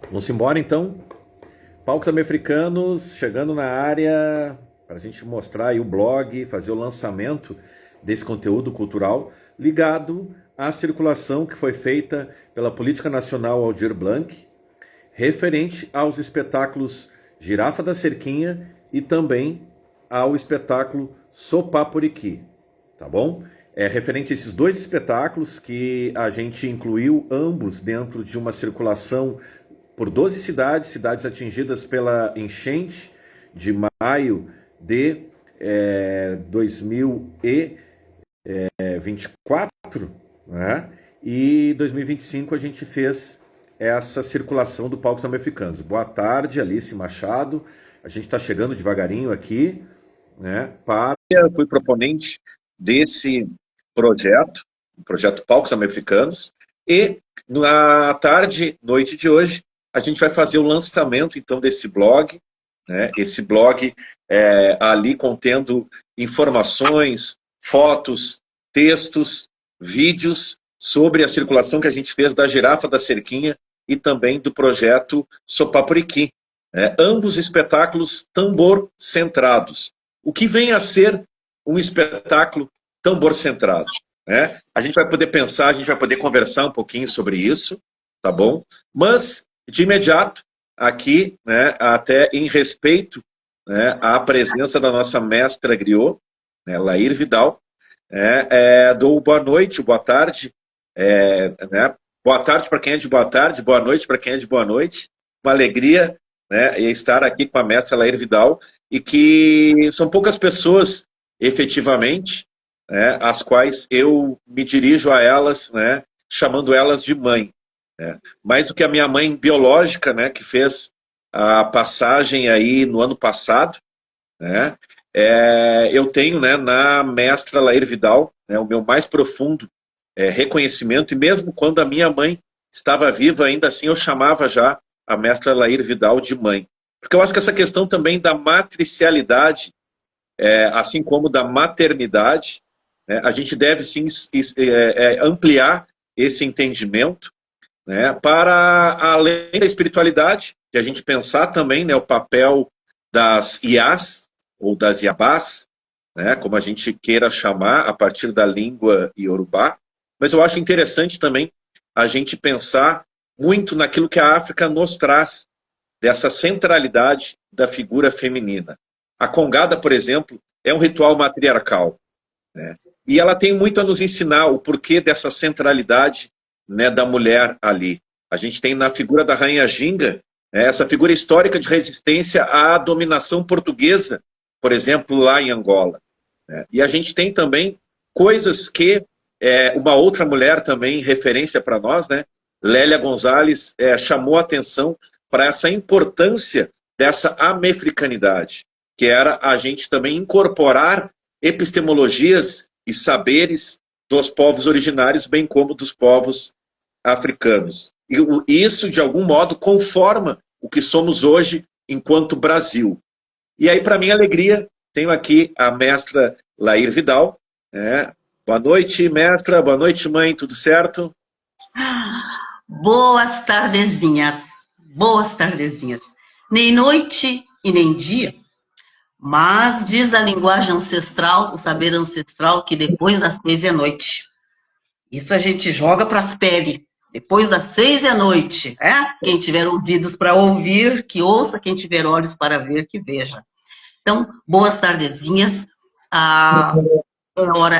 Vamos embora então. Palcos Americanos chegando na área para a gente mostrar aí o blog, fazer o lançamento desse conteúdo cultural ligado à circulação que foi feita pela Política Nacional Aldir Blanc, referente aos espetáculos Girafa da Cerquinha e também ao espetáculo Sopapuriqui, tá bom? É referente a esses dois espetáculos que a gente incluiu ambos dentro de uma circulação por 12 cidades, cidades atingidas pela enchente de maio de 2024, né? E 2025 a gente fez essa circulação do Palcos Americanos. Boa tarde, Alice Machado. A gente está chegando devagarinho aqui, né? Eu fui proponente desse projeto, o projeto Palcos Americanos, e na tarde, noite de hoje, a gente vai fazer o lançamento, então, desse blog, né? Esse blog ali contendo informações, fotos, textos, vídeos sobre a circulação que a gente fez da Girafa da Cerquinha e também do projeto Sopapuriqui. Ambos espetáculos tambor-centrados. O que vem a ser um espetáculo tambor-centrado? A gente vai poder pensar, a gente vai poder conversar um pouquinho sobre isso, tá bom? Mas, de imediato, aqui, né, até em respeito, né, à presença da nossa mestra griot, né, Lair Vidal, dou boa noite, boa tarde, né, boa tarde para quem é de boa tarde, boa noite para quem é de boa noite. Uma alegria, né, estar aqui com a mestra Lair Vidal, e que são poucas pessoas, efetivamente, né, as quais eu me dirijo a elas, né, chamando elas de mãe. Mais do que a minha mãe biológica, né, que fez a passagem aí no ano passado, né, eu tenho, né, na mestra Lair Vidal, né, o meu mais profundo reconhecimento, e mesmo quando a minha mãe estava viva, ainda assim eu chamava já a mestra Lair Vidal de mãe. Porque eu acho que essa questão também da matricialidade, assim como da maternidade, a gente deve sim ampliar esse entendimento, né, para além da espiritualidade, que a gente pensar também, né, o papel das iás, ou das iabás, né, como a gente queira chamar, a partir da língua iorubá. Mas eu acho interessante também a gente pensar muito naquilo que a África nos traz, dessa centralidade da figura feminina. A congada, por exemplo, é um ritual matriarcal, né, e ela tem muito a nos ensinar o porquê dessa centralidade, né, da mulher ali. A gente tem na figura da Rainha Ginga, essa figura histórica de resistência à dominação portuguesa, por exemplo, lá em Angola. E a gente tem também coisas que uma outra mulher também, referência para nós, né, Lélia Gonzalez, chamou a atenção para essa importância dessa americanidade, que era a gente também incorporar epistemologias e saberes dos povos originários, bem como dos povos africanos. E isso, de algum modo, conforma o que somos hoje enquanto Brasil. E aí, para minha alegria, tenho aqui a mestra Lair Vidal. Boa noite, mestra. Boa noite, mãe. Tudo certo? Boas tardezinhas. Boas tardezinhas. Nem noite e nem dia, mas diz a linguagem ancestral, o saber ancestral, que depois das 6 é noite. Isso a gente joga para as peles. Depois das 6 é noite. Quem tiver ouvidos para ouvir, que ouça. Quem tiver olhos para ver, que veja. Então, boas tardezinhas.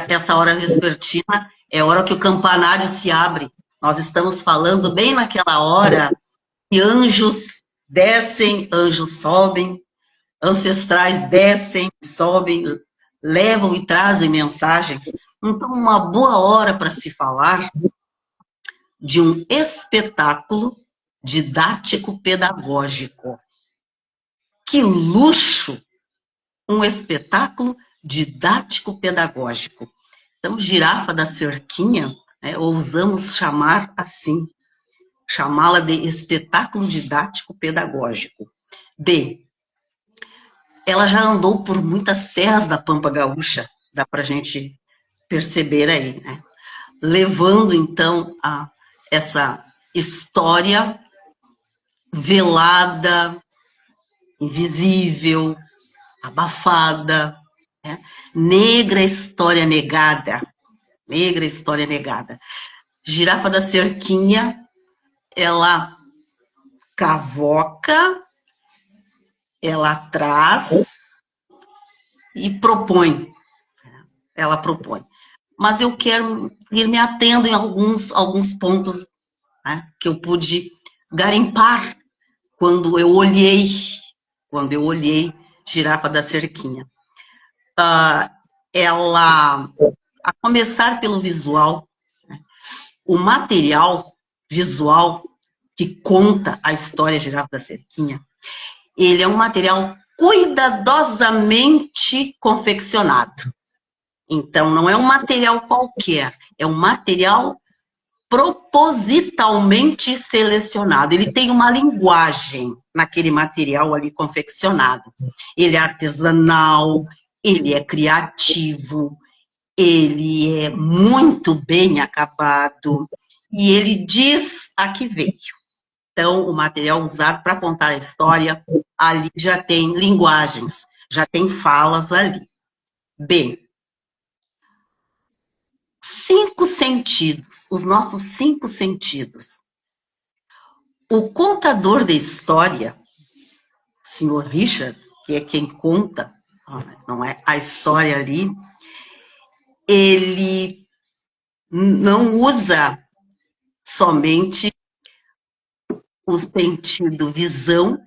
Essa hora vespertina é a hora que o campanário se abre. Nós estamos falando bem naquela hora que anjos descem, anjos sobem, ancestrais descem, sobem, levam e trazem mensagens. Então, uma boa hora para se falar de um espetáculo didático-pedagógico. Que luxo! Um espetáculo didático-pedagógico. Então, Girafa da Cerquinha, ousamos chamar assim, chamá-la de espetáculo didático-pedagógico. B, ela já andou por muitas terras da Pampa Gaúcha, dá para a gente perceber aí, né? Levando, então, essa história velada, invisível, abafada, né? Negra história negada, negra história negada. Girafa da Cerquinha, ela cavoca, ela traz e propõe. Ela propõe. Mas eu quero ir me atendo em alguns pontos, né, que eu pude garimpar quando eu olhei Girafa da Cerquinha. Ela, a começar pelo visual, né, o material visual que conta a história Girafa da Cerquinha, ele é um material cuidadosamente confeccionado. Então, não é um material qualquer, é um material propositalmente selecionado. Ele tem uma linguagem naquele material ali confeccionado. Ele é artesanal, ele é criativo, ele é muito bem acabado e ele diz a que veio. Então, o material usado para contar a história, ali já tem linguagens, já tem falas ali. Bem, 5 sentidos, os nossos 5 sentidos. O contador da história, Sr. Richard, que é quem conta, não é a história ali, ele não usa somente o sentido visão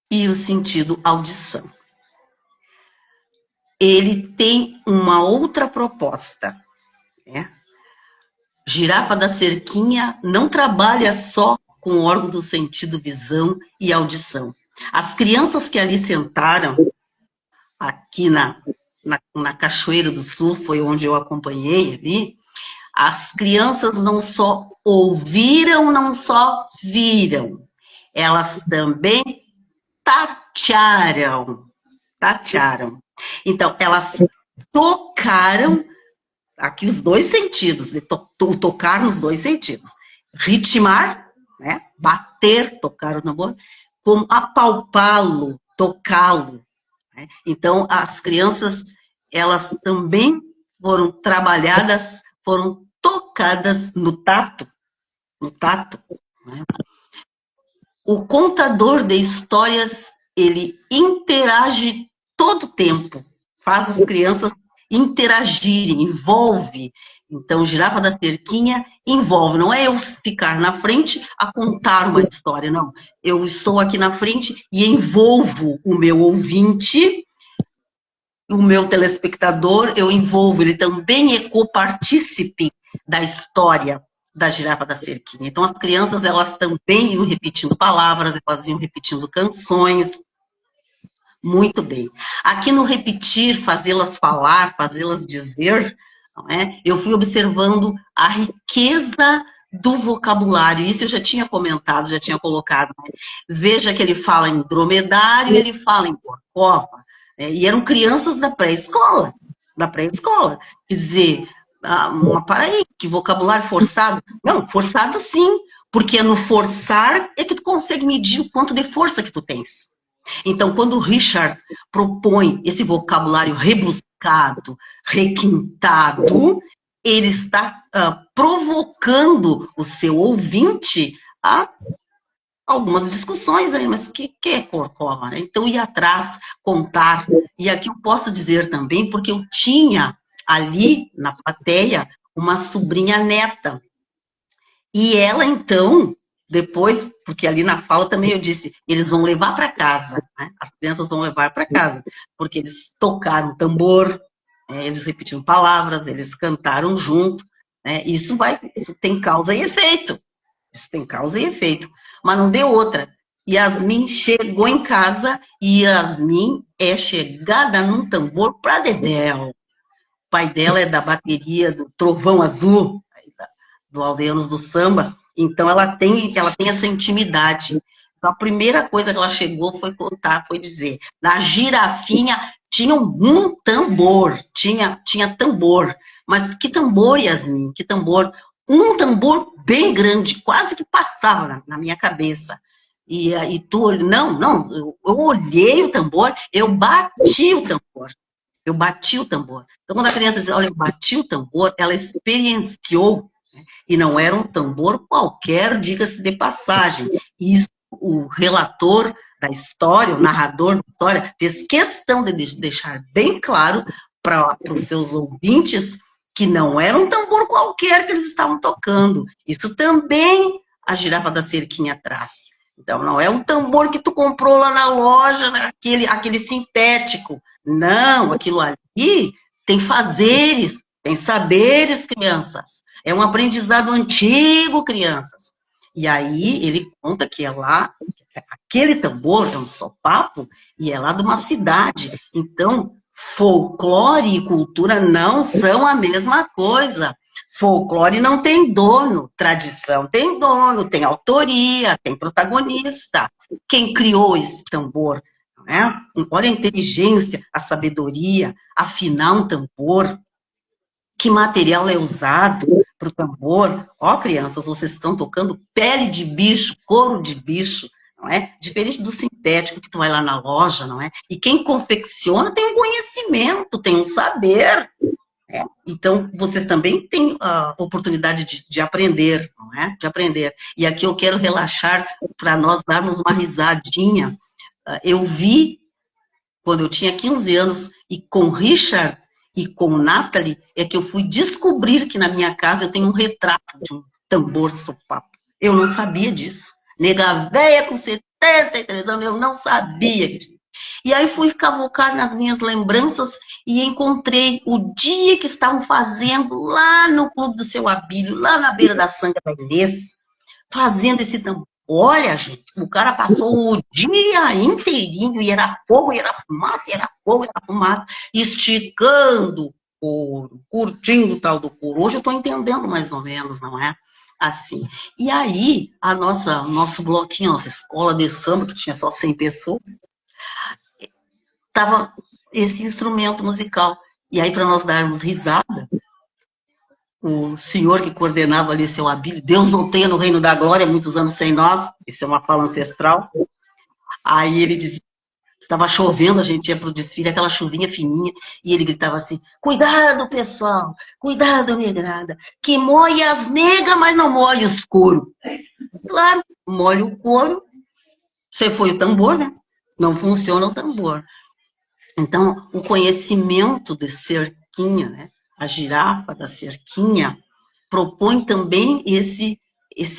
e o sentido audição. Ele tem uma outra proposta, né? Girafa da Cerquinha não trabalha só com o órgão do sentido visão e audição. As crianças que ali sentaram, aqui na Cachoeira do Sul, foi onde eu acompanhei ali, as crianças não só ouviram, não só viram, elas também tatearam. Então, elas tocaram, aqui os dois sentidos, tocar nos dois sentidos. Ritmar, né? Bater, tocar o tambor, como apalpá-lo, tocá-lo. Né? Então, as crianças, elas também foram trabalhadas, foram tocadas no tato. Né? O contador de histórias, ele interage todo o tempo, faz as crianças interagirem, envolve. Então, Girafa da Cerquinha envolve, não é eu ficar na frente a contar uma história, não. Eu estou aqui na frente e envolvo o meu ouvinte, o meu telespectador, eu envolvo, ele também é copartícipe da história da Girafa da Cerquinha. Então, as crianças, elas também iam repetindo palavras, elas iam repetindo canções. Muito bem. Aqui no repetir, fazê-las falar, fazê-las dizer, não é? Eu fui observando a riqueza do vocabulário. Isso eu já tinha comentado, já tinha colocado. Né? Veja que ele fala em dromedário, ele fala em corcova. Né? E eram crianças da pré-escola. Quer dizer, para aí, que vocabulário forçado? Não, forçado sim, porque no forçar é que tu consegue medir o quanto de força que tu tens. Então, quando o Richard propõe esse vocabulário rebuscado, requintado, ele está provocando o seu ouvinte a algumas discussões aí, mas o que é corcova? Né? Então, ir atrás, contar. E aqui eu posso dizer também, porque eu tinha ali na plateia uma sobrinha neta. E ela, então, depois, porque ali na fala também eu disse, eles vão levar para casa, né? As crianças vão levar para casa, porque eles tocaram tambor, eles repetiram palavras, eles cantaram junto, né? Isso tem causa e efeito. Isso tem causa e efeito. Mas não deu outra. Yasmin chegou em casa e Yasmin é chegada num tambor para dedéu. O pai dela é da bateria do Trovão Azul, do Aldeanos do Samba, então ela tem essa intimidade. Então, a primeira coisa que ela chegou foi contar, foi dizer, na girafinha tinha um tambor, tinha tambor, mas que tambor, Yasmin, que tambor? um tambor bem grande, quase que passava na minha cabeça. E aí tu, não, eu olhei o tambor, eu bati o tambor. Eu bati o tambor. Então, quando a criança diz, olha, eu bati o tambor, ela experienciou, né? E não era um tambor qualquer, diga-se de passagem. Isso, o relator da história, o narrador da história, fez questão de deixar bem claro para os seus ouvintes que não era um tambor qualquer que eles estavam tocando. Isso também a girafa da cerquinha traz. Então, não é um tambor que tu comprou lá na loja, né? aquele sintético. Não, aquilo ali tem fazeres, tem saberes, crianças. É um aprendizado antigo, crianças. E aí ele conta que é lá, aquele tambor é um sopapo, e é lá de uma cidade. Então, folclore e cultura não são a mesma coisa. Folclore não tem dono, tradição tem dono, tem autoria, tem protagonista. Quem criou esse tambor? Né? Olha a inteligência, a sabedoria, afinar um tambor, que material é usado para o tambor. Ó, crianças, vocês estão tocando pele de bicho, couro de bicho, não é? Diferente do sintético que tu vai lá na loja, não é? E quem confecciona tem um conhecimento, tem um saber. É, então, vocês também têm a oportunidade de aprender, não é? De aprender. E aqui eu quero relaxar para nós darmos uma risadinha. Eu vi, quando eu tinha 15 anos, e com Richard e com Nathalie, é que eu fui descobrir que na minha casa eu tenho um retrato de um tambor sopapo. Eu não sabia disso. Nega véia com 73 anos, eu não sabia disso. E aí fui cavocar nas minhas lembranças e encontrei o dia que estavam fazendo lá no Clube do Seu Abílio, lá na beira da Sanga da Inês, fazendo esse tambor. Olha, gente, o cara passou o dia inteirinho e era fogo, e era fumaça, e era fogo, e era fumaça, esticando o couro, curtindo o tal do couro. Hoje eu estou entendendo mais ou menos, não é? Assim. E aí, nosso bloquinho, nossa escola de samba, que tinha só 100 pessoas, tava esse instrumento musical. E aí, para nós darmos risada, o senhor que coordenava ali seu Abílio, Deus não tenha no reino da glória, muitos anos sem nós, isso é uma fala ancestral. Aí ele dizia, estava chovendo, a gente ia para o desfile, aquela chuvinha fininha, e ele gritava assim, cuidado, pessoal, cuidado, negrada, que moe as negas, mas não moe os couro. Claro, molha o couro, você foi o tambor, né? Não funciona o tambor. Então, o conhecimento de cerquinha, né? A girafa da cerquinha, propõe também esse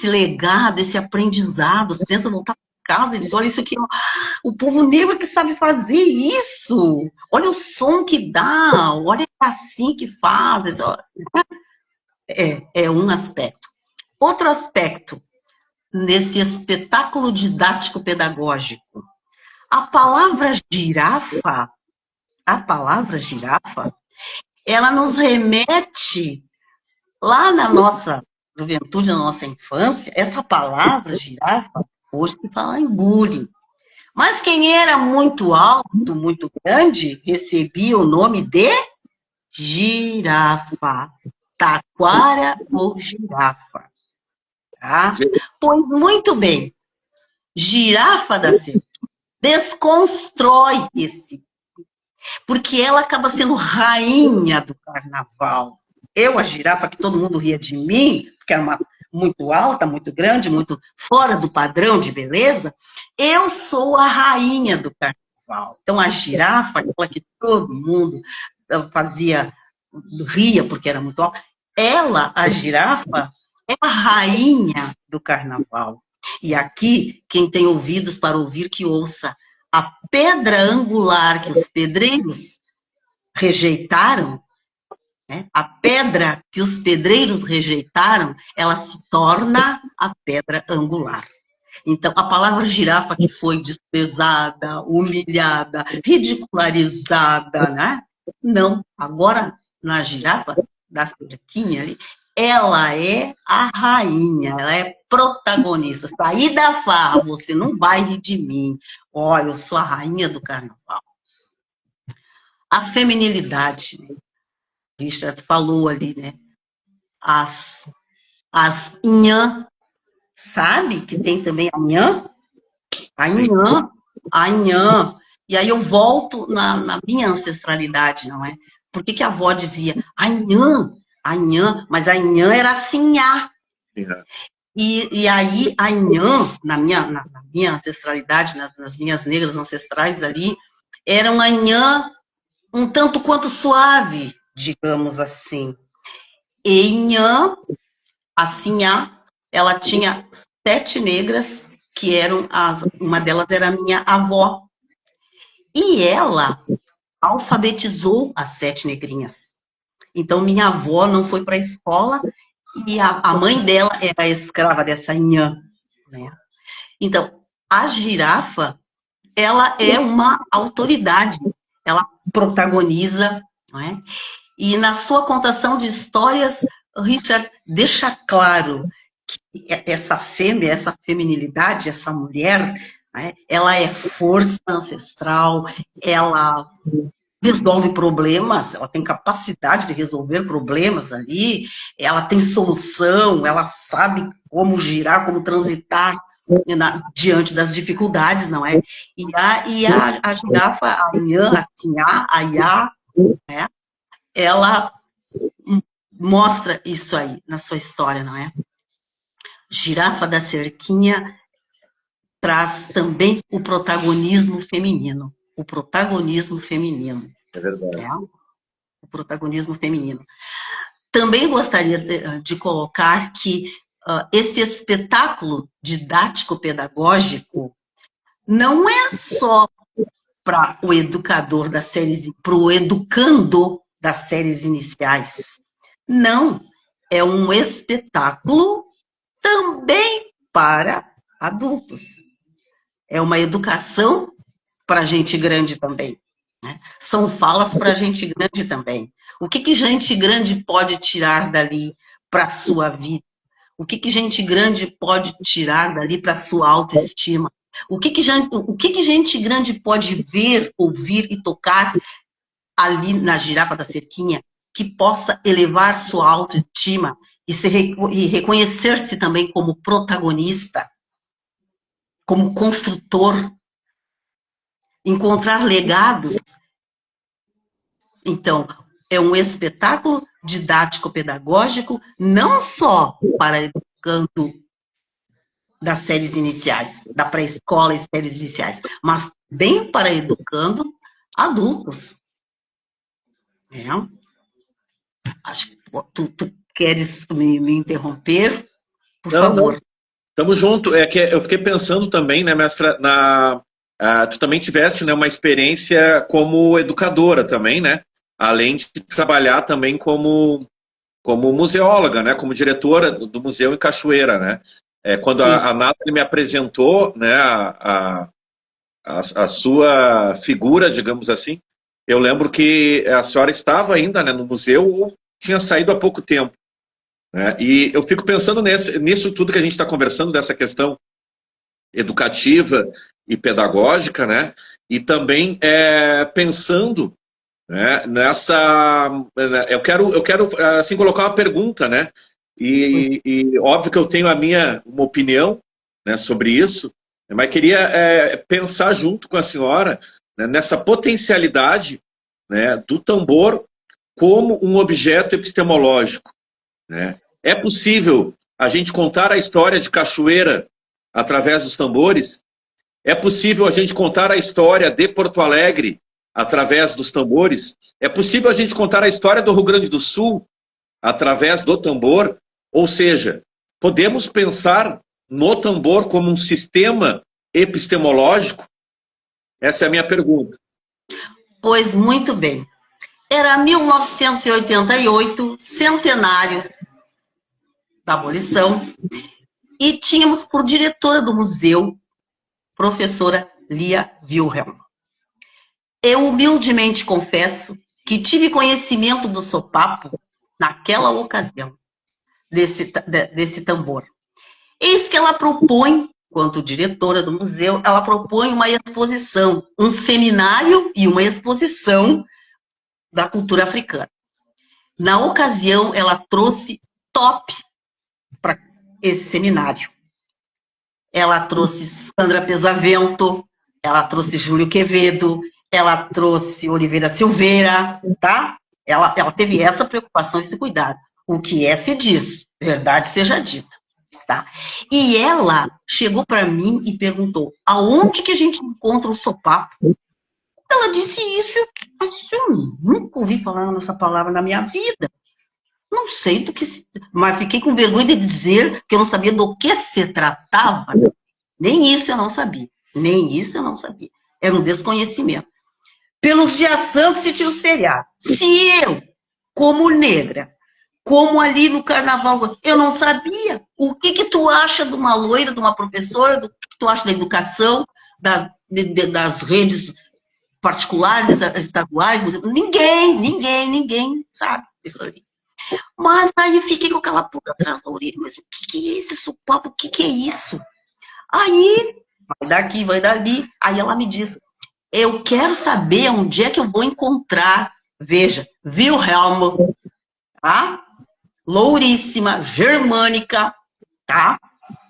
legado, esse aprendizado. As crianças voltar para casa e dizer, olha isso aqui, o povo negro que sabe fazer isso. Olha o som que dá, olha assim que faz. É um aspecto. Outro aspecto, nesse espetáculo didático-pedagógico, a palavra girafa, ela nos remete lá na nossa juventude, na nossa infância, essa palavra girafa, hoje se fala em bullying. Mas quem era muito alto, muito grande, recebia o nome de girafa. Taquara ou girafa. Tá? Pois muito bem, girafa da cerca desconstrói esse, porque ela acaba sendo rainha do carnaval. Eu, a girafa, que todo mundo ria de mim, porque era muito alta, muito grande, muito fora do padrão de beleza, eu sou a rainha do carnaval. Então, a girafa, aquela que todo mundo ria porque era muito alta, ela, a girafa, é a rainha do carnaval. E aqui, quem tem ouvidos para ouvir, que ouça. A pedra angular que os pedreiros rejeitaram, né? A pedra que os pedreiros rejeitaram, ela se torna a pedra angular. Então, a palavra girafa que foi desprezada, humilhada, ridicularizada, né? Não, agora na girafa da cerquinha ali, ela é a rainha, ela é protagonista. Saí da farra, você não vai rir de mim. Olha, eu sou a rainha do carnaval. A feminilidade, né? Richard falou ali, né? As as inhã, sabe? Que tem também a inhã. A inhã, a inhã. E aí eu volto na minha ancestralidade, não é? Por que a avó dizia a inhã, mas a inhã era sinhá. E aí a inhã, na minha ancestralidade, nas minhas negras ancestrais ali, era uma inhã um tanto quanto suave, digamos assim. E inhã, a sinhá, ela tinha 7 negras, que eram uma delas era a minha avó. E ela alfabetizou as 7 negrinhas. Então, minha avó não foi para a escola e a mãe dela era a escrava dessa inhã, né? Então, a girafa, ela é uma autoridade, ela protagoniza, não é? E na sua contação de histórias, Richard deixa claro que essa fêmea, essa feminilidade, essa mulher, né, ela é força ancestral, ela resolve problemas, ela tem capacidade de resolver problemas ali, ela tem solução, ela sabe como girar, como transitar diante das dificuldades, não é? E a girafa, a inhã, a sinhá, a iá, né, ela mostra isso aí na sua história, não é? Girafa da Cerquinha traz também o protagonismo feminino. O protagonismo feminino. É verdade. É? O protagonismo feminino. Também gostaria de colocar que esse espetáculo didático-pedagógico não é só para o educador das séries, para o educando das séries iniciais. Não, é um espetáculo também para adultos. É uma educação para gente grande também. Né? São falas para gente grande também. O que gente grande pode tirar dali para a sua vida? O que gente grande pode tirar dali para a sua autoestima? O que gente grande pode ver, ouvir e tocar ali na Girafa da Cerquinha que possa elevar sua autoestima e reconhecer-se também como protagonista, como construtor, encontrar legados. Então, é um espetáculo didático-pedagógico, não só para educando das séries iniciais, da pré-escola e séries iniciais, mas bem para educando adultos. É. Acho que tu queres me interromper? Por favor. Não. Tamo junto. É que eu fiquei pensando também, né, mestra, tu também tiveste, né, uma experiência como educadora também, né? Além de trabalhar também como museóloga, né? Como diretora do museu em Cachoeira, né? Quando a Nathalie me apresentou, né, a sua figura, digamos assim, eu lembro que a senhora estava ainda, né, no museu ou tinha saído há pouco tempo. Né? E eu fico pensando nisso tudo que a gente está conversando, dessa questão educativa e pedagógica, né? E também pensando, né, nessa... Eu quero assim, colocar uma pergunta, né? E óbvio que eu tenho uma opinião, né, sobre isso, mas queria pensar junto com a senhora, né, nessa potencialidade, né, do tambor como um objeto epistemológico. Né? É possível a gente contar a história de Cachoeira através dos tambores? É possível a gente contar a história de Porto Alegre através dos tambores? É possível a gente contar a história do Rio Grande do Sul através do tambor? Ou seja, podemos pensar no tambor como um sistema epistemológico? Essa é a minha pergunta. Pois muito bem. Era 1988, centenário da abolição, e tínhamos por diretora do museu, professora Lia Wilhelm. Eu humildemente confesso que tive conhecimento do sopapo naquela ocasião, desse tambor. Eis que ela propõe, quanto diretora do museu, ela propõe uma exposição, um seminário e uma exposição da cultura africana. Na ocasião, ela trouxe top para esse seminário. Ela trouxe Sandra Pesavento, ela trouxe Júlio Quevedo, ela trouxe Oliveira Silveira, tá? Ela teve essa preocupação, esse cuidado. O que se diz, verdade seja dita, tá? E ela chegou para mim e perguntou, aonde que a gente encontra o sopapo? Ela disse isso, eu nunca ouvi falar nessa palavra na minha vida. Não sei do que, mas fiquei com vergonha de dizer que eu não sabia do que se tratava. Nem isso eu não sabia. Nem isso eu não sabia. Era um desconhecimento. Pelos dias santos e tiros feriados. Se eu, como negra, como ali no carnaval, eu não sabia. O que tu acha de uma loira, de uma professora, do que tu acha da educação, das redes particulares, estaduais? Ninguém sabe isso aí. Mas aí fiquei com aquela pulga atrás da orelha. Mas o que é esse sopapo? O que é isso? Aí, vai daqui, vai dali. Aí ela me diz, eu quero saber onde é que eu vou encontrar, veja, Wilhelm, tá? Louríssima, germânica, tá?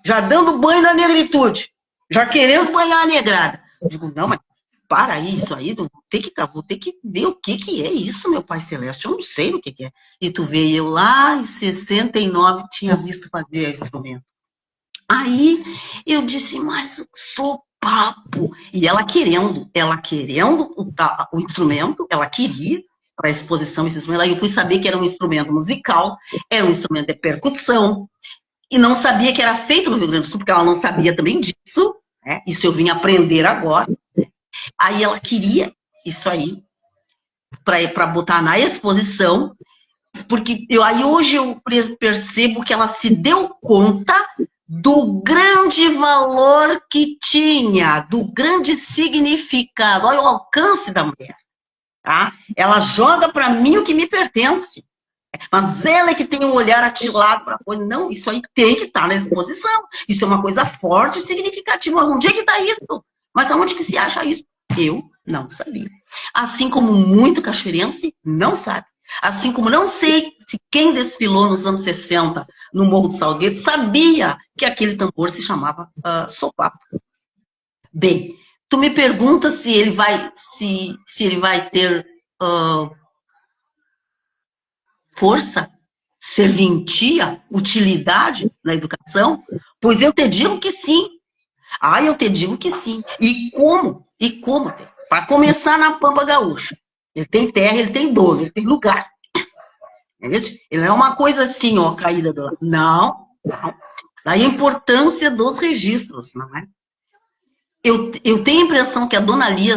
Já dando banho na negritude, já querendo banhar a negrada. Eu digo, não, mas para isso aí, vou ter que ver o que é isso, meu Pai Celeste, eu não sei o que é. E tu vê, eu lá em 69 tinha visto fazer instrumento. Aí eu disse, mas o sopapo. E ela querendo o instrumento, ela queria para a exposição esse instrumento. Aí eu fui saber que era um instrumento musical, era um instrumento de percussão, e não sabia que era feito no Rio Grande do Sul, porque ela não sabia também disso, né? Isso eu vim aprender agora. Aí ela queria isso aí para botar na exposição, porque aí hoje eu percebo que ela se deu conta do grande valor que tinha, do grande significado. Olha o alcance da mulher. Tá? Ela joga para mim o que me pertence. Mas ela é que tem um olhar atilado para coisa. Não, isso aí tem que estar na exposição. Isso é uma coisa forte e significativa. Mas onde é que está isso? Mas aonde que se acha isso? Eu não sabia. Assim como muito cachoeirense não sabe. Assim como não sei se quem desfilou nos anos 60 no Morro do Salgueiro sabia que aquele tambor se chamava sopapo. Bem, tu me pergunta se ele vai, se ele vai ter força, serventia, utilidade na educação? Pois eu te digo que sim. Eu te digo que sim. E como? Para começar na Pampa Gaúcha. Ele tem terra, ele tem dono, ele tem lugar. Ele não é uma coisa assim, ó, caída do lado. Não. Daí a importância dos registros, não é? Eu tenho a impressão que a dona Lia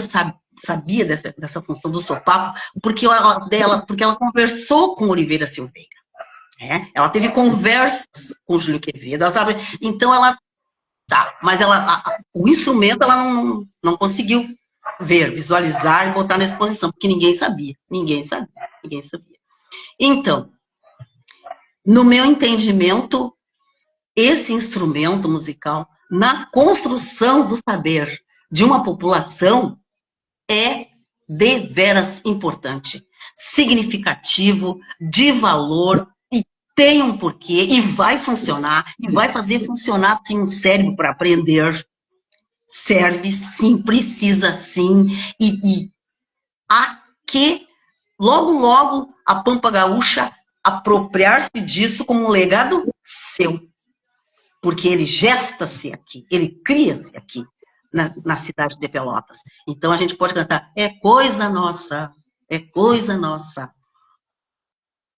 sabia dessa função do sopapo, porque ela conversou com Oliveira Silveira. Né? Ela teve conversas com Júlio Quevedo. Então ela. Tá, mas o instrumento ela não conseguiu ver, visualizar e botar na exposição, porque ninguém sabia. Então, no meu entendimento, esse instrumento musical, na construção do saber de uma população, é deveras importante, significativo, de valor, e tem um porquê, e vai funcionar, e vai fazer funcionar, sim, o cérebro para aprender. Serve, sim, precisa, sim, e há que, logo, a Pampa Gaúcha apropriar-se disso como um legado seu. Porque ele gesta-se aqui, ele cria-se aqui, na cidade de Pelotas. Então a gente pode cantar, é coisa nossa, é coisa nossa.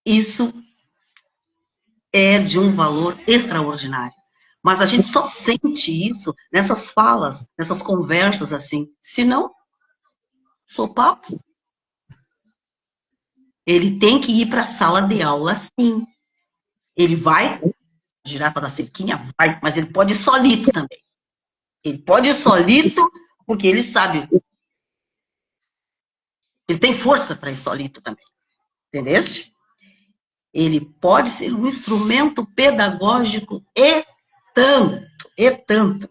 Isso é de um valor extraordinário. Mas a gente só sente isso nessas falas, nessas conversas assim. Se não, sopapo. Ele tem que ir para a sala de aula, sim. Ele vai girar para a cerquinha? Vai, mas ele pode ir solito também. Ele pode ir solito, porque ele sabe. Ele tem força para ir solito também. Entendeste? Ele pode ser um instrumento pedagógico e tanto.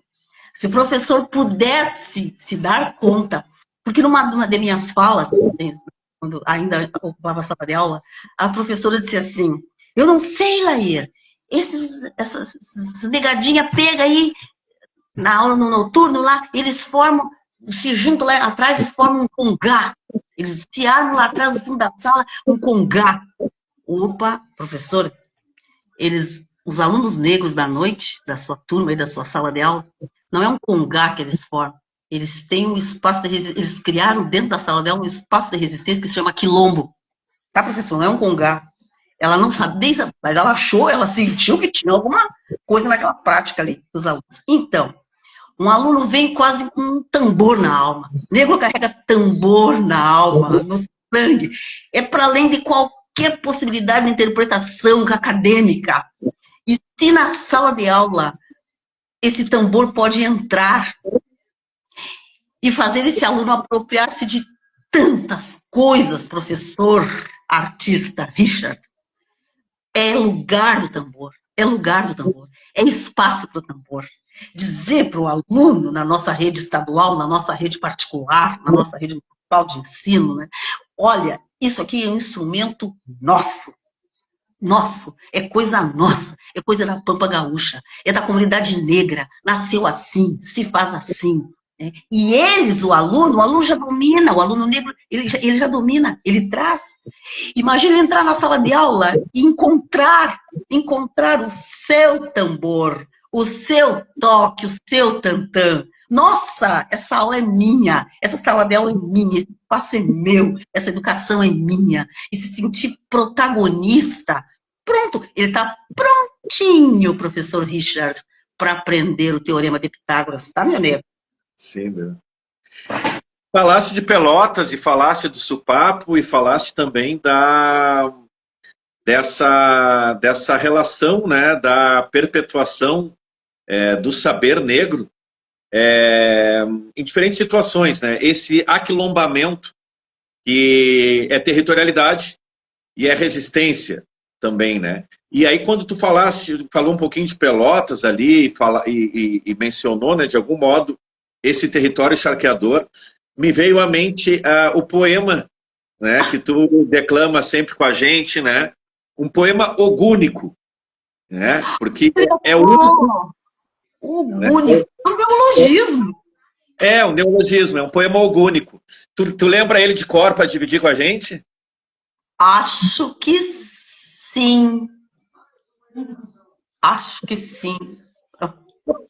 Se o professor pudesse se dar conta, porque numa de minhas falas, quando ainda ocupava a sala de aula, a professora disse assim, eu não sei, Lair, essas negadinhas pega aí, na aula no noturno lá, eles formam, se juntam lá atrás e formam um congá. Eles se armam lá atrás, no fundo da sala, um congá. Opa, professor, os alunos negros da noite, da sua turma e da sua sala de aula, não é um congá que eles formam. Eles têm um espaço de resistência, eles criaram dentro da sala de aula um espaço de resistência que se chama quilombo. Tá, professor? Não é um congá. Ela não sabia, mas ela achou, ela sentiu que tinha alguma coisa naquela prática ali dos alunos. Então, um aluno vem quase com um tambor na alma. O negro carrega tambor na alma, no sangue. É para além de qualquer possibilidade de interpretação acadêmica. E se na sala de aula esse tambor pode entrar e fazer esse aluno apropriar-se de tantas coisas, professor, artista, Richard, é lugar do tambor, é lugar do tambor, é espaço para o tambor. Dizer para o aluno, na nossa rede estadual, na nossa rede particular, na nossa rede municipal de ensino, né? Olha, isso aqui é um instrumento nosso, é coisa nossa, é coisa da Pampa Gaúcha, é da comunidade negra, nasceu assim, se faz assim. Né? E eles, o aluno já domina, o aluno negro, ele já domina, ele traz. Imagina entrar na sala de aula e encontrar o seu tambor, o seu toque, o seu tantã. Nossa, essa aula é minha, essa sala de aula é minha, esse espaço é meu, essa educação é minha. E se sentir protagonista, pronto, ele está prontinho, professor Richard, para aprender o Teorema de Pitágoras, tá, meu nego? Sim, meu. Falaste de Pelotas e falaste do Supapo e falaste também dessa relação, né, da perpetuação do saber negro em diferentes situações, né? Esse aquilombamento que é territorialidade e é resistência também, né? E aí quando tu falou um pouquinho de Pelotas ali e mencionou, né, de algum modo, esse território charqueador, me veio à mente o poema, né, que tu declama sempre com a gente, né? Um poema ogúnico, né? Porque é o único. Ogúnico, é um neologismo. É um neologismo, é um poema ogúnico. Tu lembra ele de cor para dividir com a gente? Acho que sim. Acho que sim.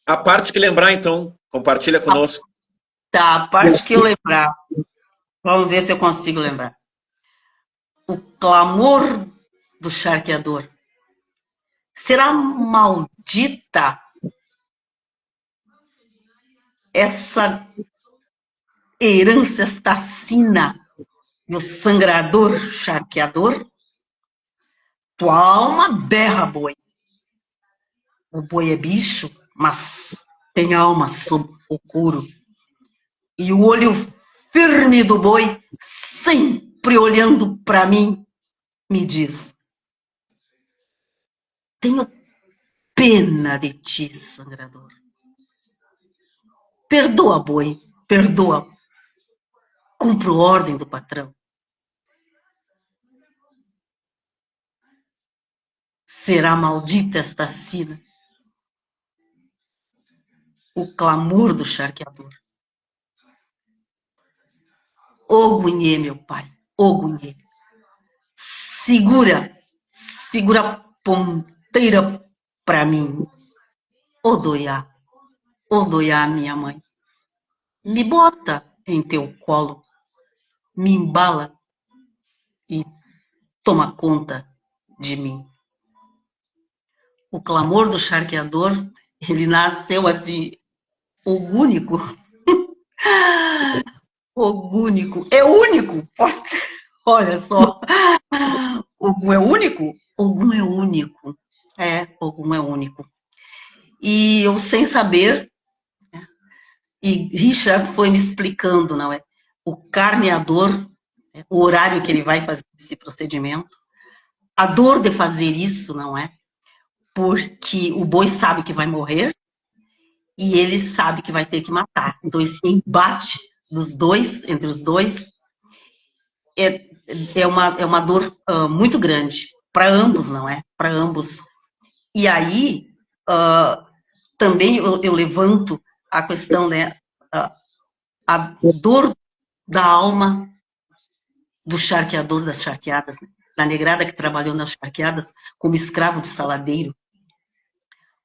A parte que lembrar, então, compartilha conosco. Tá, a parte que eu lembrar. Vamos ver se eu consigo lembrar. O clamor do charqueador. Será maldita essa herança, esta sina do sangrador charqueador? Tua alma berra, boi. O boi é bicho, mas tem alma sob o couro. E o olho firme do boi, sempre olhando para mim, me diz: tenho pena de ti, sangrador. Perdoa, boi, perdoa. Cumpro ordem do patrão. Será maldita esta sina. O clamor do charqueador. Ô Gunhê, meu pai, ô Gunhê. Segura a ponteira pra mim. Ô Doiá, minha mãe. Me bota em teu colo, me embala e toma conta de mim. O clamor do charqueador, ele nasceu assim, ogúnico. Ogúnico. É único. Olha só. Ogum é único? Ogum é único. Ogum é único. E eu, sem saber, e Richard foi me explicando, não é? O carneador, o horário que ele vai fazer esse procedimento, a dor de fazer isso, não é? Porque o boi sabe que vai morrer e ele sabe que vai ter que matar. Então, esse embate entre os dois, é uma dor muito grande para ambos, não é? Para ambos. E aí, também eu levanto a questão, né, a dor da alma do charqueador das charqueadas, né? Da negrada que trabalhou nas charqueadas como escravo de saladeiro,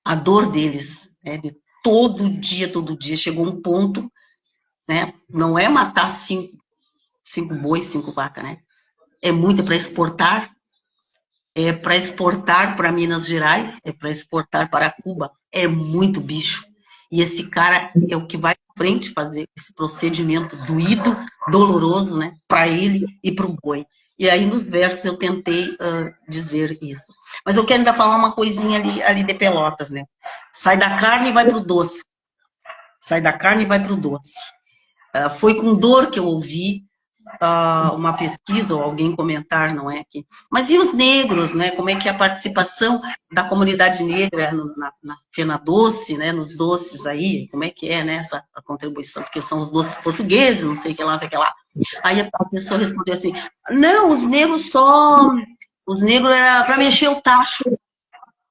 a dor deles, né, de todo dia, chegou um ponto, né, não é matar cinco bois, 5 vacas, né, é muito para exportar, para Minas Gerais, é para exportar para Cuba, é muito bicho. E esse cara é o que vai à frente fazer esse procedimento doído, doloroso, né, para ele e para o boi. E aí nos versos eu tentei dizer isso. Mas eu quero ainda falar uma coisinha ali de Pelotas, né? Sai da carne e vai para o doce. Sai da carne e vai para o doce. Foi com dor que eu ouvi uma pesquisa ou alguém comentar, não é? Mas e os negros, né? Como é que é a participação da comunidade negra na Fena Doce, né? Nos doces aí, como é que é, né? A contribuição, porque são os doces portugueses, não sei o que lá, sei o que lá. Aí a pessoa respondeu assim, não, os negros era para mexer o tacho.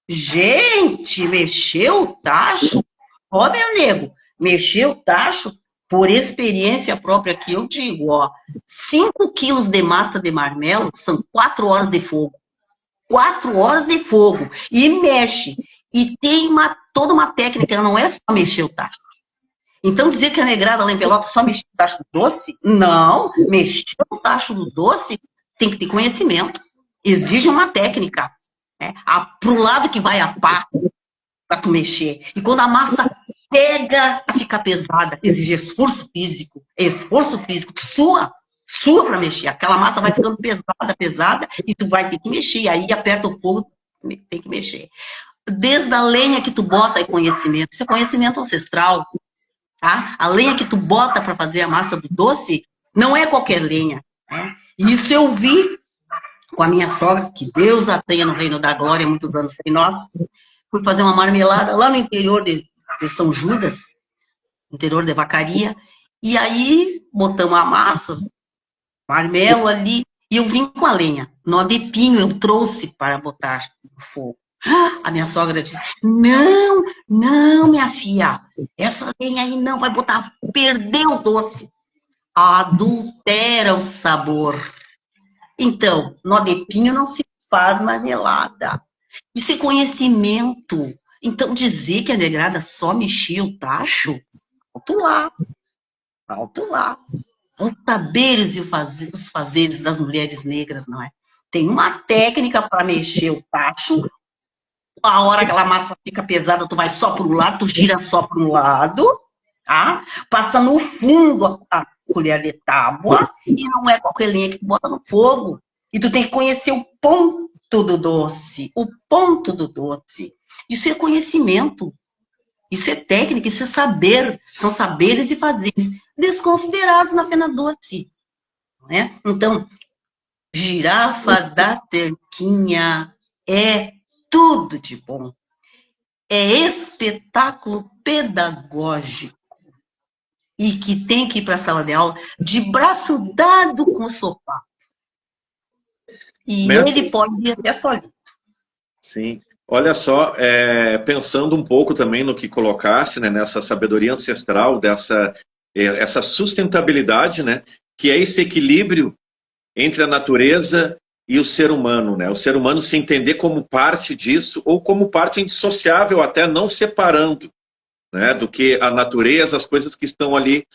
Gente, mexeu o tacho? Ó, meu nego, mexeu o tacho? Por experiência própria que eu digo, ó, 5 quilos de massa de marmelo são 4 horas de fogo. 4 horas de fogo. E mexe. E tem toda uma técnica, não é só mexer o tacho. Então, dizer que a negrada lá em Pelotas só mexeu o tacho do doce? Não. Mexer o tacho do doce tem que ter conhecimento. Exige uma técnica. Né? Pro lado que vai a pá, para tu mexer. E quando a massa pega a ficar pesada, exige esforço físico, tu sua para mexer. Aquela massa vai ficando pesada, e tu vai ter que mexer. Aí aperta o fogo, tem que mexer. Desde a lenha que tu bota é conhecimento. Isso é conhecimento ancestral. Tá? A lenha que tu bota para fazer a massa do doce não é qualquer lenha. Né? Isso eu vi com a minha sogra, que Deus a tenha no reino da glória, muitos anos sem nós. Fui fazer uma marmelada lá no interior de São Judas, interior de Vacaria, e aí botamos a massa, marmelo ali, e eu vim com a lenha. Nó de pinho eu trouxe para botar no fogo. A minha sogra disse, não, minha filha, essa lenha aí não, vai botar, perdeu o doce. Adultera o sabor. Então, nó de pinho não se faz marmelada. Isso é conhecimento. Então, dizer que a negrada só mexia o tacho, alto lá. Os saberes e os fazeres das mulheres negras, não é? Tem uma técnica para mexer o tacho. A hora que aquela massa fica pesada, tu vai só para um lado, tu gira só para um lado, tá? Passa no fundo a colher de tábua, e não é qualquer linha que tu bota no fogo. E tu tem que conhecer o ponto do doce, o ponto do doce. Isso é conhecimento, isso é técnica, isso é saber, são saberes e fazeres desconsiderados na Fena Doce. Né? Então, girafa da cerquinha é tudo de bom. É espetáculo pedagógico e que tem que ir para a sala de aula de braço dado com o sofá. E ele pode ir até solito. Sim. Olha só, pensando um pouco também no que colocaste, né, nessa sabedoria ancestral, essa sustentabilidade, né, que é esse equilíbrio entre a natureza e o ser humano, né? O ser humano se entender como parte disso ou como parte indissociável, até não separando, né, do que a natureza, as coisas que estão ali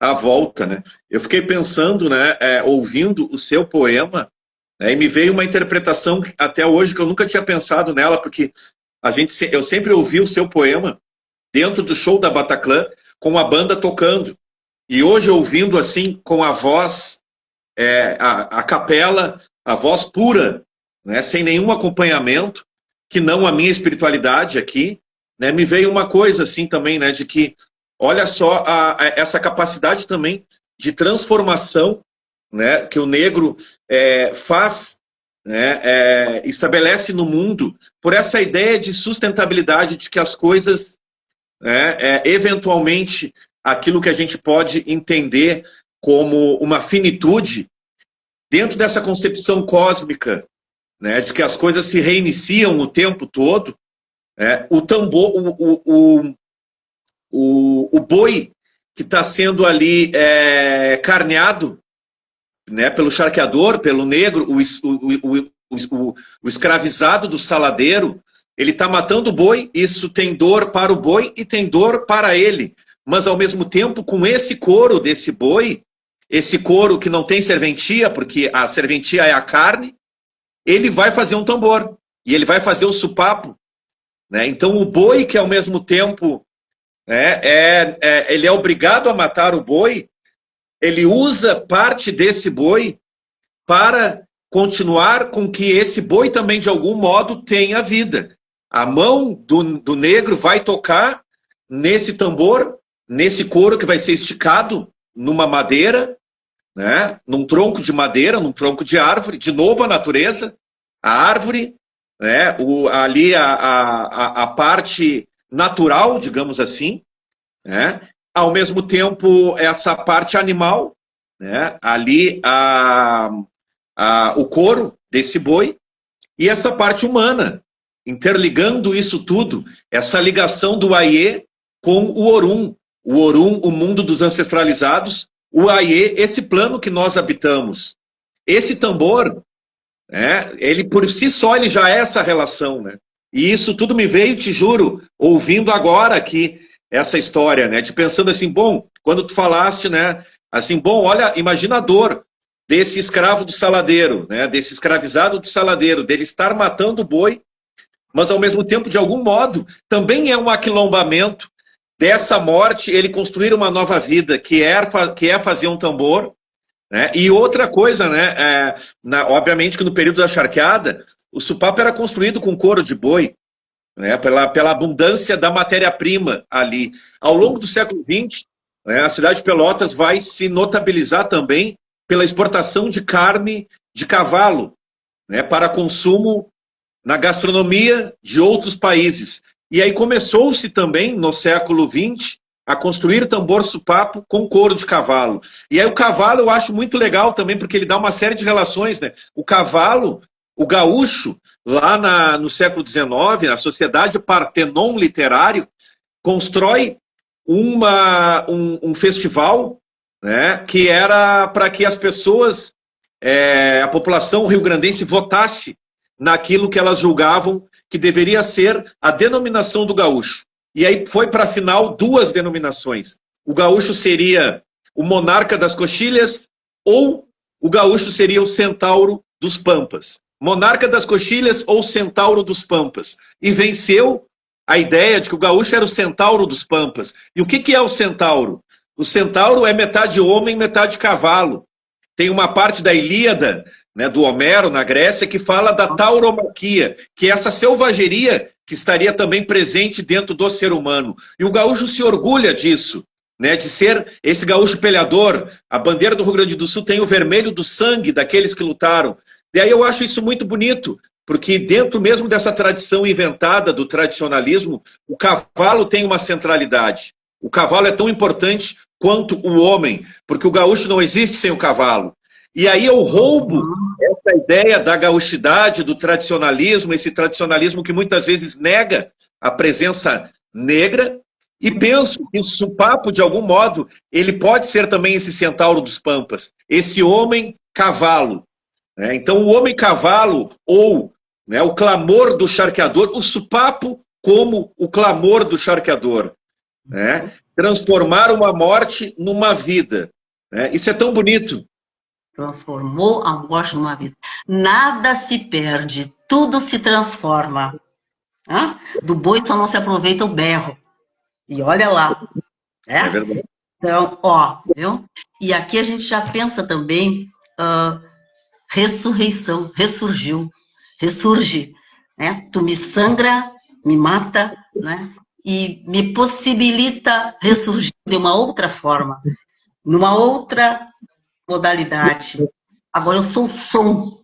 à volta, né? Eu fiquei pensando, né, ouvindo o seu poema, e me veio uma interpretação até hoje que eu nunca tinha pensado nela, porque eu sempre ouvi o seu poema dentro do show da Bataclan com a banda tocando. E hoje ouvindo assim com a voz, a capela, a voz pura, né, sem nenhum acompanhamento, que não a minha espiritualidade aqui, né, me veio uma coisa assim também, né, de que, olha só essa capacidade também de transformação, né, que o negro faz, né, estabelece no mundo, por essa ideia de sustentabilidade, de que as coisas, eventualmente, aquilo que a gente pode entender como uma finitude, dentro dessa concepção cósmica, né, de que as coisas se reiniciam o tempo todo, O tambor, o boi que está sendo ali carneado, né, pelo charqueador, pelo negro, o escravizado do saladeiro, ele está matando o boi, isso tem dor para o boi e tem dor para ele. Mas, ao mesmo tempo, com esse couro desse boi, esse couro que não tem serventia, porque a serventia é a carne, ele vai fazer um tambor, e ele vai fazer o supapo. Né? Então, o boi que, ao mesmo tempo, ele é obrigado a matar o boi, ele usa parte desse boi para continuar com que esse boi também, de algum modo, tenha vida. A mão do negro vai tocar nesse tambor, nesse couro que vai ser esticado numa madeira, né? Num tronco de madeira, num tronco de árvore, de novo a natureza, a árvore, né? Ali a parte natural, digamos assim, né? Ao mesmo tempo essa parte animal, né? Ali o couro desse boi, e essa parte humana, interligando isso tudo, essa ligação do Aie com o Orum, o mundo dos ancestralizados, o Aie, esse plano que nós habitamos. Esse tambor, ele por si só ele já é essa relação, né? E isso tudo me veio, te juro, ouvindo agora aqui essa história, né? De pensando assim, bom, quando tu falaste, né? Assim, bom, olha, imagina a dor desse escravo do saladeiro, né? Desse escravizado do saladeiro, dele estar matando o boi, mas ao mesmo tempo, de algum modo, também é um aquilombamento dessa morte, ele construir uma nova vida, que é fazer um tambor, né? E outra coisa, né? Obviamente que no período da charqueada, o supapo era construído com couro de boi, né? Pela abundância da matéria-prima ali. Ao longo do século XX, né, a cidade de Pelotas vai se notabilizar também pela exportação de carne de cavalo, né, para consumo na gastronomia de outros países. E aí começou-se também, no século XX, a construir tambor supapo com couro de cavalo. E aí o cavalo eu acho muito legal também, porque ele dá uma série de relações, né? O cavalo, o gaúcho, lá no século XIX, a Sociedade Partenon Literário, constrói um festival, né, que era para que as pessoas, a população rio-grandense votasse naquilo que elas julgavam que deveria ser a denominação do gaúcho. E aí foi para a final 2 denominações. O gaúcho seria o monarca das coxilhas ou o gaúcho seria o centauro dos pampas. Monarca das coxilhas ou centauro dos pampas. E venceu a ideia de que o gaúcho era o centauro dos pampas. E o que é o centauro? O centauro é metade homem, metade cavalo. Tem uma parte da Ilíada, né, do Homero, na Grécia, que fala da tauromaquia, que é essa selvageria que estaria também presente dentro do ser humano. E o gaúcho se orgulha disso, né, de ser esse gaúcho peleador. A bandeira do Rio Grande do Sul tem o vermelho do sangue daqueles que lutaram. E aí eu acho isso muito bonito, porque dentro mesmo dessa tradição inventada do tradicionalismo, o cavalo tem uma centralidade. O cavalo é tão importante quanto o homem, porque o gaúcho não existe sem o cavalo. E aí eu roubo essa ideia da gauchidade, do tradicionalismo, esse tradicionalismo que muitas vezes nega a presença negra, e penso que o supapo, de algum modo, ele pode ser também esse centauro dos pampas, esse homem-cavalo. Né? Então o homem-cavalo, ou, né, o clamor do charqueador, o supapo como o clamor do charqueador. Né? Transformar uma morte numa vida. Né? Isso é tão bonito. Transformou a morte numa vida. Nada se perde, tudo se transforma. Do boi só não se aproveita o berro. E olha lá. É verdade. Então, viu? E aqui a gente já pensa também ressurreição, ressurge. Né? Tu me sangra, me mata, né? E me possibilita ressurgir de uma outra forma, numa outra modalidade. Agora eu sou som,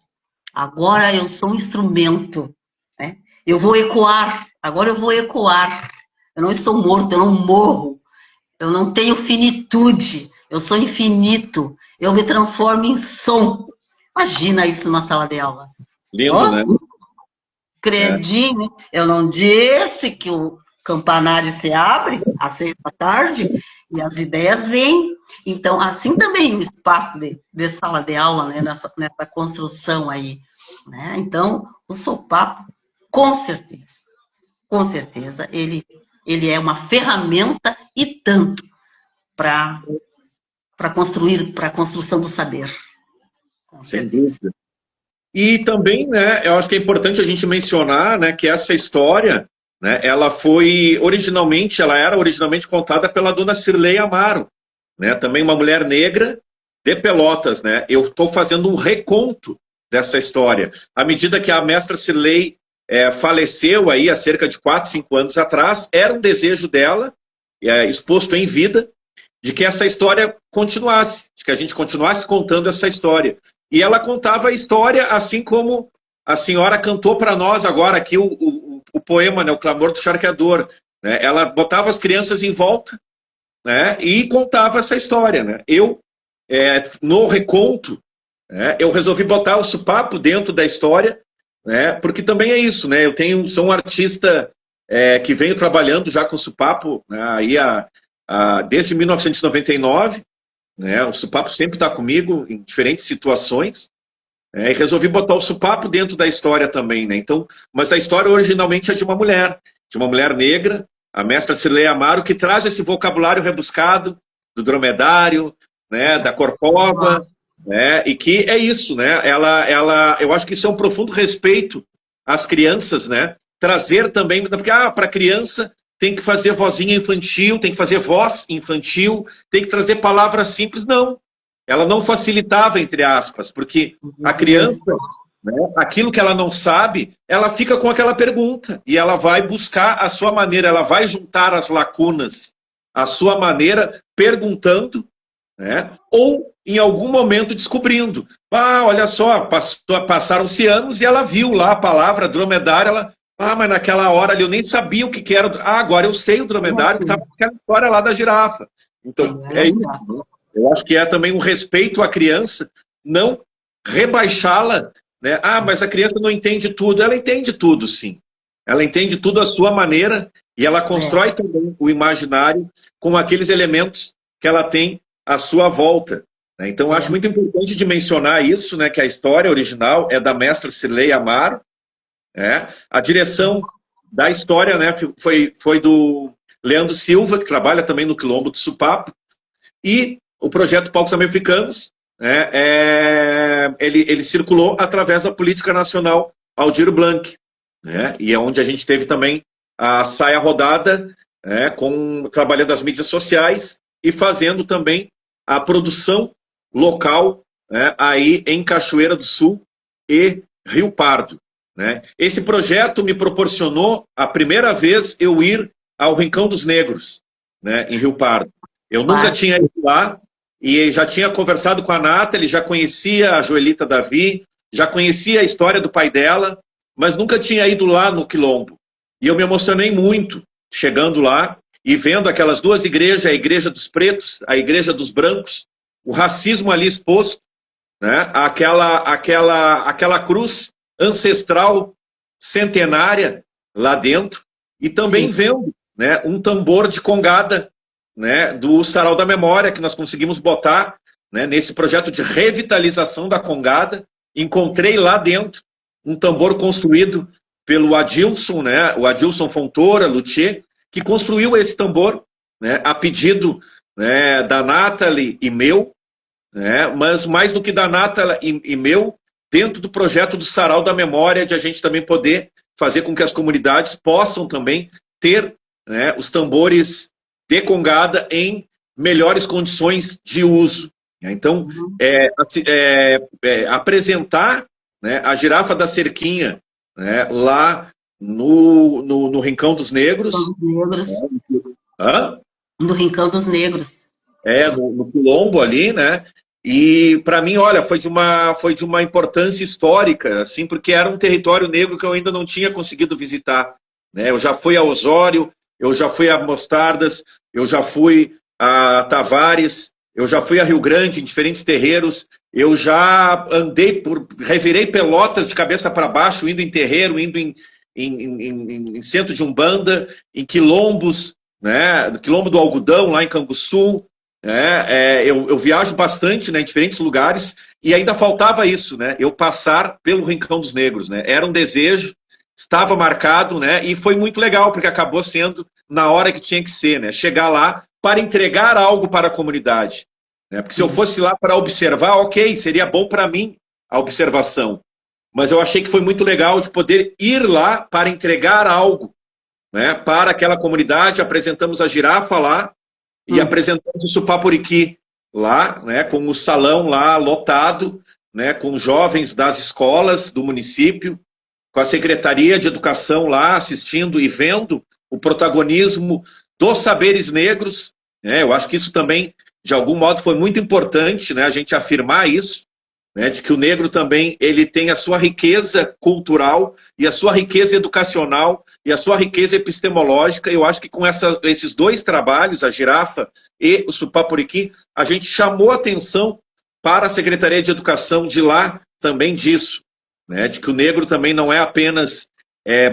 agora eu sou um instrumento, né? Eu vou ecoar, agora eu vou ecoar. Eu não estou morto, eu não morro, eu não tenho finitude, eu sou infinito, eu me transformo em som. Imagina isso numa sala de aula. Lindo, né? Credine, eu não disse que o campanário se abre às 6 da tarde e as ideias vêm. Então, assim também o espaço de sala de aula, né, nessa construção aí. Né? Então, o Sopapo, com certeza, ele é uma ferramenta e tanto para a construção do saber. Sem dúvida. E também, né, eu acho que é importante a gente mencionar, né, que essa história, né, ela era originalmente contada pela dona Cirlei Amaro, né, também uma mulher negra de Pelotas, né. Eu estou fazendo um reconto dessa história. À medida que a mestra Cirlei faleceu aí há cerca de 4, 5 anos atrás, era um desejo dela, exposto em vida, de que essa história continuasse, de que a gente continuasse contando essa história. E ela contava a história assim como a senhora cantou para nós agora aqui o poema, né, o Clamor do Charqueador. Né? Ela botava as crianças em volta, né, e contava essa história. Né? Eu, no reconto, né, eu resolvi botar o Sopapo dentro da história, né, porque também é isso. Né, sou um artista que venho trabalhando já com o Sopapo, né, aí desde 1999. Né? O Sopapo sempre está comigo em diferentes situações, e resolvi botar o Sopapo dentro da história também, né? Então, mas a história originalmente é de uma mulher negra, a mestra Cirlei Amaro, que traz esse vocabulário rebuscado do dromedário, né? Da corcova, né? E que é isso, né? Eu acho que isso é um profundo respeito às crianças, né? Trazer também, porque para a criança tem que fazer vozinha infantil, tem que fazer voz infantil, tem que trazer palavras simples. Não. Ela não facilitava, entre aspas, porque a criança, né, aquilo que ela não sabe, ela fica com aquela pergunta e ela vai buscar a sua maneira, ela vai juntar as lacunas à sua maneira, perguntando, né, ou em algum momento descobrindo. Olha só, passaram-se anos e ela viu lá a palavra dromedário, mas naquela hora ali eu nem sabia o que era. Agora eu sei o dromedário que estava naquela história lá da girafa. Então, é isso. Eu acho que é também um respeito à criança, não rebaixá-la, né? Mas a criança não entende tudo. Ela entende tudo, sim. Ela entende tudo à sua maneira e ela constrói também o imaginário com aqueles elementos que ela tem à sua volta. Né? Então, eu acho muito importante de mencionar isso, né? Que a história original é da mestra Cirlei Amaro. A direção da história, né, foi do Leandro Silva, que trabalha também no Quilombo do Sopapo, e o projeto Palcos Americanos, né, ele circulou através da Política Nacional Aldir Blanc, né, e é onde a gente teve também a saia rodada, né, trabalhando as mídias sociais e fazendo também a produção local, né, aí em Cachoeira do Sul e Rio Pardo. Né? Esse projeto me proporcionou a primeira vez eu ir ao Rincão dos Negros, né, em Rio Pardo. Eu nunca tinha ido lá e já tinha conversado com a Nathalie, já conhecia a Joelita Davi, já conhecia a história do pai dela, mas nunca tinha ido lá no Quilombo. E eu me emocionei muito chegando lá e vendo aquelas duas igrejas, a Igreja dos Pretos, a Igreja dos Brancos, o racismo ali exposto, né, aquela cruz ancestral centenária lá dentro, e também vendo, né, um tambor de congada, né, do Sarau da Memória, que nós conseguimos botar, né, nesse projeto de revitalização da congada. Encontrei lá dentro um tambor construído pelo Adilson, né, o Adilson Fontoura, luthier, que construiu esse tambor, né, a pedido, né, da Nathalie e meu, né, mas mais do que da Nathalie e meu, dentro do projeto do Sarau da Memória, de a gente também poder fazer com que as comunidades possam também ter, né, os tambores de congada em melhores condições de uso. Então, apresentar, né, a girafa da cerquinha, né, lá no Rincão dos Negros. No Rincão dos Negros. No Quilombo ali, né? E para mim, olha, foi de uma importância histórica, assim, porque era um território negro que eu ainda não tinha conseguido visitar, né? Eu já fui a Osório, eu já fui a Mostardas, eu já fui a Tavares, eu já fui a Rio Grande, em diferentes terreiros, eu já revirei Pelotas de cabeça para baixo, indo em terreiro, indo em centro de Umbanda, em quilombos, né, no Quilombo do Algodão, lá em Canguçu. Eu viajo bastante, né, em diferentes lugares, e ainda faltava isso, né, eu passar pelo Rincão dos Negros, né, era um desejo, estava marcado, né, e foi muito legal, porque acabou sendo na hora que tinha que ser, né, chegar lá para entregar algo para a comunidade, né, porque se eu fosse lá para observar, ok, seria bom para mim a observação, mas eu achei que foi muito legal de poder ir lá para entregar algo, né, para aquela comunidade. Apresentamos a girafa lá, e apresentamos o Supapuriqui lá, né, com o salão lá lotado, né, com jovens das escolas do município, com a Secretaria de Educação lá assistindo e vendo o protagonismo dos saberes negros, né. Eu acho que isso também, de algum modo, foi muito importante, né, a gente afirmar isso, né, de que o negro também ele tem a sua riqueza cultural e a sua riqueza educacional e a sua riqueza epistemológica. Eu acho que com esses dois trabalhos, a girafa e o Supapuriqui, a gente chamou atenção para a Secretaria de Educação de lá também disso, né, de que o negro também não é apenas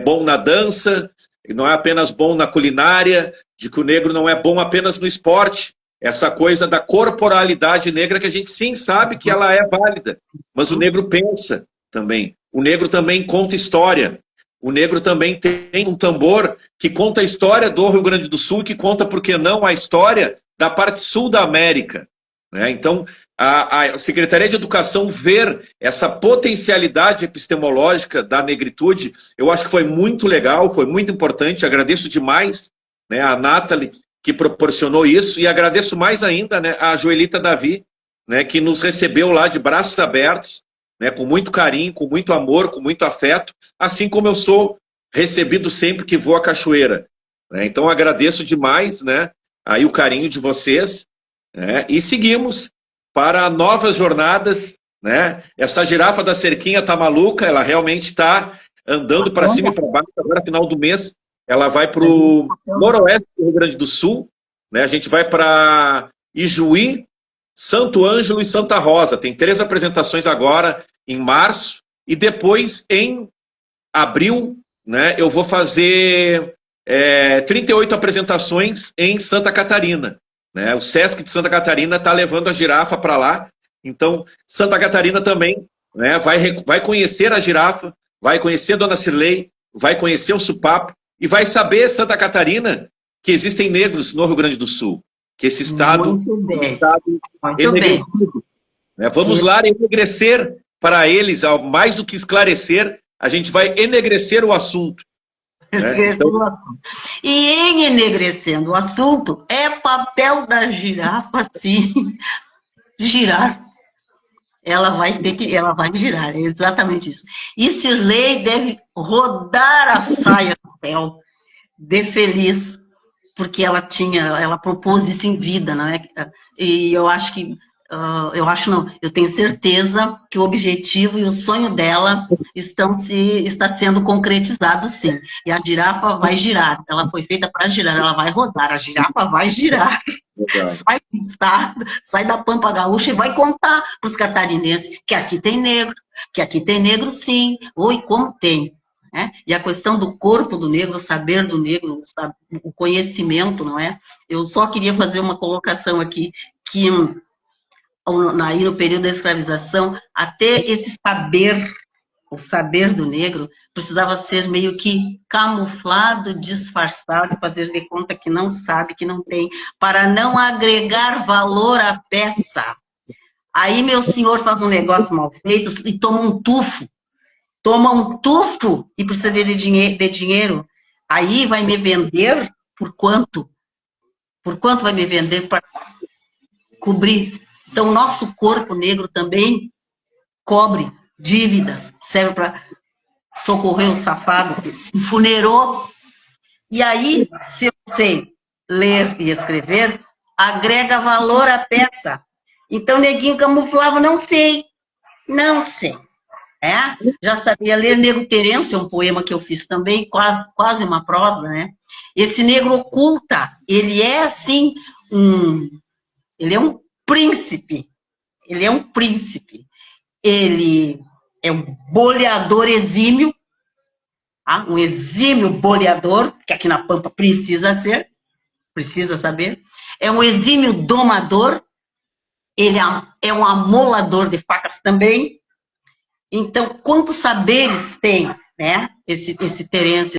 bom na dança, não é apenas bom na culinária, de que o negro não é bom apenas no esporte, essa coisa da corporalidade negra que a gente sim sabe que ela é válida, mas o negro pensa também, o negro também conta história, o negro também tem um tambor que conta a história do Rio Grande do Sul, que conta, por que não, a história da parte sul da América, né? Então, a Secretaria de Educação ver essa potencialidade epistemológica da negritude, eu acho que foi muito legal, foi muito importante, agradeço demais, né, a Nathalie, que proporcionou isso, e agradeço mais ainda, né, a Joelita Davi, né, que nos recebeu lá de braços abertos, né, com muito carinho, com muito amor, com muito afeto, assim como eu sou recebido sempre que vou à cachoeira, né? Então agradeço demais, né, aí o carinho de vocês, né, e seguimos para novas jornadas, né? Essa girafa da cerquinha tá maluca, ela realmente está andando para cima e para baixo. Agora, final do mês, ela vai para o noroeste do Rio Grande do Sul, né? A gente vai para Ijuí, Santo Ângelo e Santa Rosa. Tem 3 apresentações agora em março, e depois em abril, né, eu vou fazer 38 apresentações em Santa Catarina, né? O Sesc de Santa Catarina está levando a girafa para lá, então Santa Catarina também, né, vai conhecer a girafa, vai conhecer a Dona Cirlei, vai conhecer o Supapo, e vai saber, Santa Catarina, que existem negros no Rio Grande do Sul, que esse estado é um estado enegrecido, né? Vamos lá enegrecer para eles, mais do que esclarecer, a gente vai enegrecer o assunto. Né? Então... E em enegrecendo o assunto, é papel da girafa, sim, girar. Ela vai girar, é exatamente isso. E Cirlei deve rodar a saia no céu, de feliz, porque ela propôs isso em vida, não é? E eu acho que, eu tenho certeza que o objetivo e o sonho dela está sendo concretizado, sim. E a girafa vai girar, ela foi feita para girar, ela vai rodar, a girafa vai girar. Sai da Pampa Gaúcha e vai contar para os catarinenses que aqui tem negro sim, oi, como tem. Né? E a questão do corpo do negro, o saber do negro, o conhecimento, não é? Eu só queria fazer uma colocação aqui, que aí no período da escravização, até esse saber, o saber do negro, precisava ser meio que camuflado, disfarçado, fazer de conta que não sabe, que não tem, para não agregar valor à peça. Aí meu senhor faz um negócio mal feito e toma um tufo e precisa de dinheiro. Aí vai me vender por quanto? Por quanto vai me vender para cobrir? Então, o nosso corpo negro também cobre dívidas, serve para socorrer o safado que se enfuneirou. E aí, se eu sei ler e escrever, agrega valor à peça. Então, neguinho camuflava, não sei. Já sabia ler Negro Terêncio, um poema que eu fiz também, quase uma prosa, né? Esse negro oculta, ele é assim, ele é um príncipe, ele é um boleador exímio, tá? Um exímio boleador, que aqui na Pampa precisa saber. É um exímio domador, ele é um amolador de facas também. Então, quantos saberes tem, né, esse Terêncio